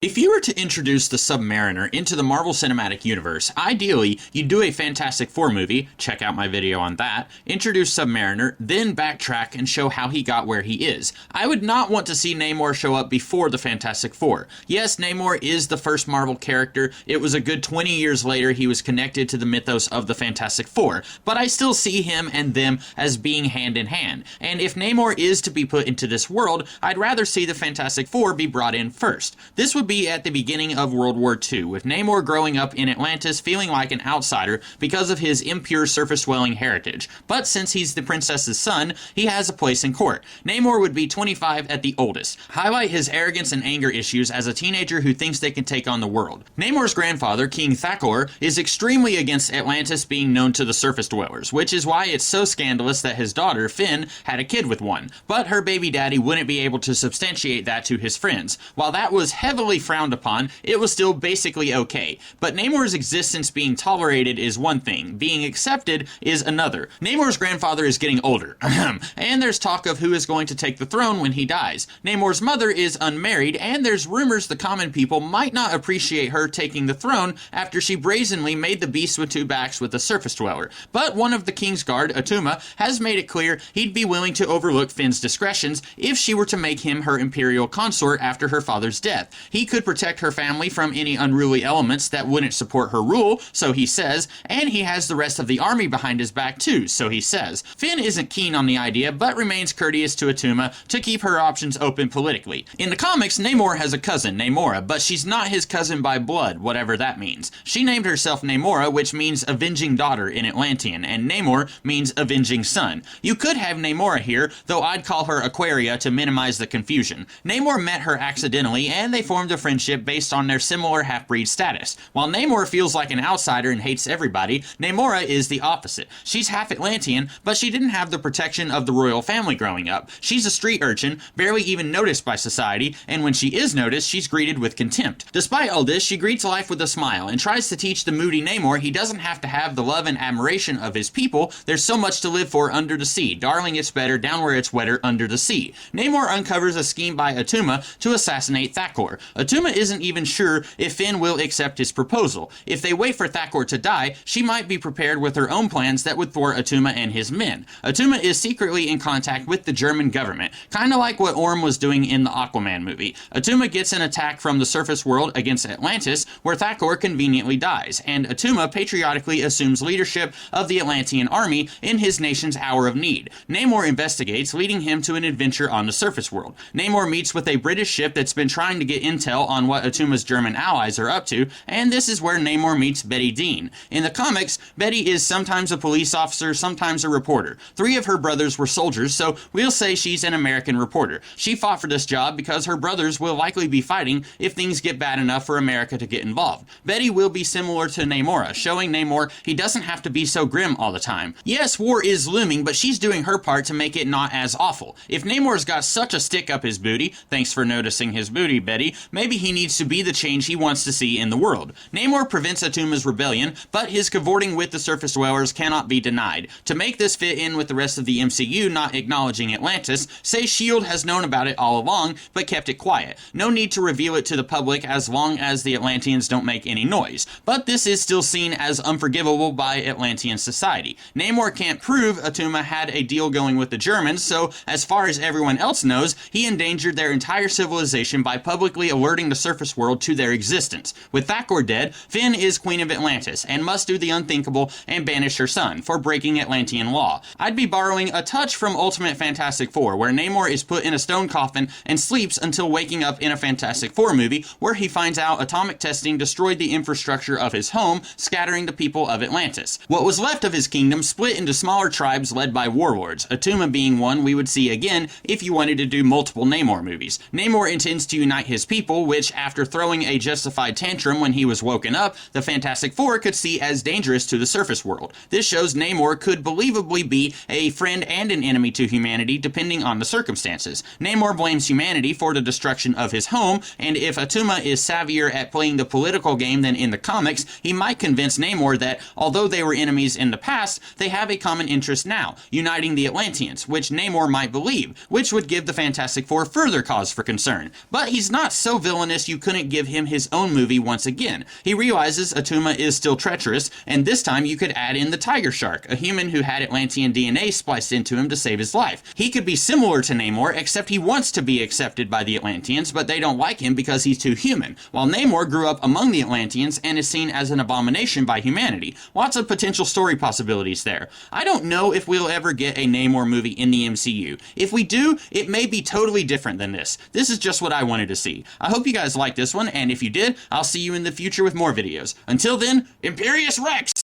If you were to introduce the Submariner into the Marvel Cinematic Universe, ideally, you'd do a Fantastic Four movie, check out my video on that, introduce Submariner, then backtrack and show how he got where he is. I would not want to see Namor show up before the Fantastic Four. Yes, Namor is the first Marvel character. It was a good 20 years later he was connected to the mythos of the Fantastic Four, but I still see him and them as being hand in hand. And if Namor is to be put into this world, I'd rather see the Fantastic Four be brought in first. This would be at the beginning of World War II, with Namor growing up in Atlantis feeling like an outsider because of his impure surface-dwelling heritage. But since he's the princess's son, he has a place in court. Namor would be 25 at the oldest. Highlight his arrogance and anger issues as a teenager who thinks they can take on the world. Namor's grandfather, King Thakor, is extremely against Atlantis being known to the surface dwellers, which is why it's so scandalous that his daughter, Finn, had a kid with one. But her baby daddy wouldn't be able to substantiate that to his friends. While that was heavily frowned upon, it was still basically okay. But Namor's existence being tolerated is one thing, being accepted is another. Namor's grandfather is getting older, and there's talk of who is going to take the throne when he dies. Namor's mother is unmarried, and there's rumors the common people might not appreciate her taking the throne after she brazenly made the beast with two backs with a surface dweller. But one of the King's Guard, Atuma, has made it clear he'd be willing to overlook Finn's discretions if she were to make him her imperial consort after her father's death. He could protect her family from any unruly elements that wouldn't support her rule, so he says, and he has the rest of the army behind his back too, so he says. Finn isn't keen on the idea, but remains courteous to Atuma to keep her options open politically. In the comics, Namor has a cousin, Namora, but she's not his cousin by blood, whatever that means. She named herself Namora, which means avenging daughter in Atlantean, and Namor means avenging son. You could have Namora here, though I'd call her Aquaria to minimize the confusion. Namor met her accidentally, and they formed a friendship based on their similar half-breed status. While Namor feels like an outsider and hates everybody, Namora is the opposite. She's half Atlantean, but she didn't have the protection of the royal family growing up. She's a street urchin, barely even noticed by society, and when she is noticed, she's greeted with contempt. Despite all this, she greets life with a smile and tries to teach the moody Namor he doesn't have to have the love and admiration of his people. There's so much to live for under the sea. Darling, it's better down where it's wetter under the sea. Namor uncovers a scheme by Atuma to assassinate Thakor. Atuma isn't even sure if Finn will accept his proposal. If they wait for Thakor to die, she might be prepared with her own plans that would thwart Atuma and his men. Atuma is secretly in contact with the German government, kinda like what Orm was doing in the Aquaman movie. Atuma gets an attack from the surface world against Atlantis, where Thakor conveniently dies, and Atuma patriotically assumes leadership of the Atlantean army in his nation's hour of need. Namor investigates, leading him to an adventure on the surface world. Namor meets with a British ship that's been trying to get intel on what Atuma's German allies are up to, and this is where Namor meets Betty Dean. In the comics, Betty is sometimes a police officer, sometimes a reporter. 3 of her brothers were soldiers, so we'll say she's an American reporter. She fought for this job because her brothers will likely be fighting if things get bad enough for America to get involved. Betty will be similar to Namora, showing Namor he doesn't have to be so grim all the time. Yes, war is looming, but she's doing her part to make it not as awful. If Namor's got such a stick up his booty, thanks for noticing his booty, Betty, maybe he needs to be the change he wants to see in the world. Namor prevents Atuma's rebellion, but his cavorting with the surface dwellers cannot be denied. To make this fit in with the rest of the MCU not acknowledging Atlantis, say S.H.I.E.L.D. has known about it all along, but kept it quiet. No need to reveal it to the public as long as the Atlanteans don't make any noise. But this is still seen as unforgivable by Atlantean society. Namor can't prove Atuma had a deal going with the Germans, so as far as everyone else knows, he endangered their entire civilization by publicly alerting the surface world to their existence. With Thakor dead, Finn is Queen of Atlantis, and must do the unthinkable and banish her son for breaking Atlantean law. I'd be borrowing a touch from Ultimate Fantastic Four, where Namor is put in a stone coffin and sleeps until waking up in a Fantastic Four movie, where he finds out atomic testing destroyed the infrastructure of his home, scattering the people of Atlantis. What was left of his kingdom split into smaller tribes led by warlords, Atuma being one we would see again if you wanted to do multiple Namor movies. Namor intends to unite his people, which, after throwing a justified tantrum when he was woken up, the Fantastic Four could see as dangerous to the surface world. This shows Namor could believably be a friend and an enemy to humanity depending on the circumstances. Namor blames humanity for the destruction of his home, and if Atuma is savvier at playing the political game than in the comics, he might convince Namor that, although they were enemies in the past, they have a common interest now, uniting the Atlanteans, which Namor might believe, which would give the Fantastic Four further cause for concern. But he's not so villainous villainous you couldn't give him his own movie once again. He realizes Atuma is still treacherous, and this time you could add in the Tiger Shark, a human who had Atlantean DNA spliced into him to save his life. He could be similar to Namor, except he wants to be accepted by the Atlanteans, but they don't like him because he's too human, while Namor grew up among the Atlanteans and is seen as an abomination by humanity. Lots of potential story possibilities there. I don't know if we'll ever get a Namor movie in the MCU. If we do, it may be totally different than this. This is just what I wanted to see. I hope you guys liked this one, and if you did, I'll see you in the future with more videos. Until then, Imperius Rex!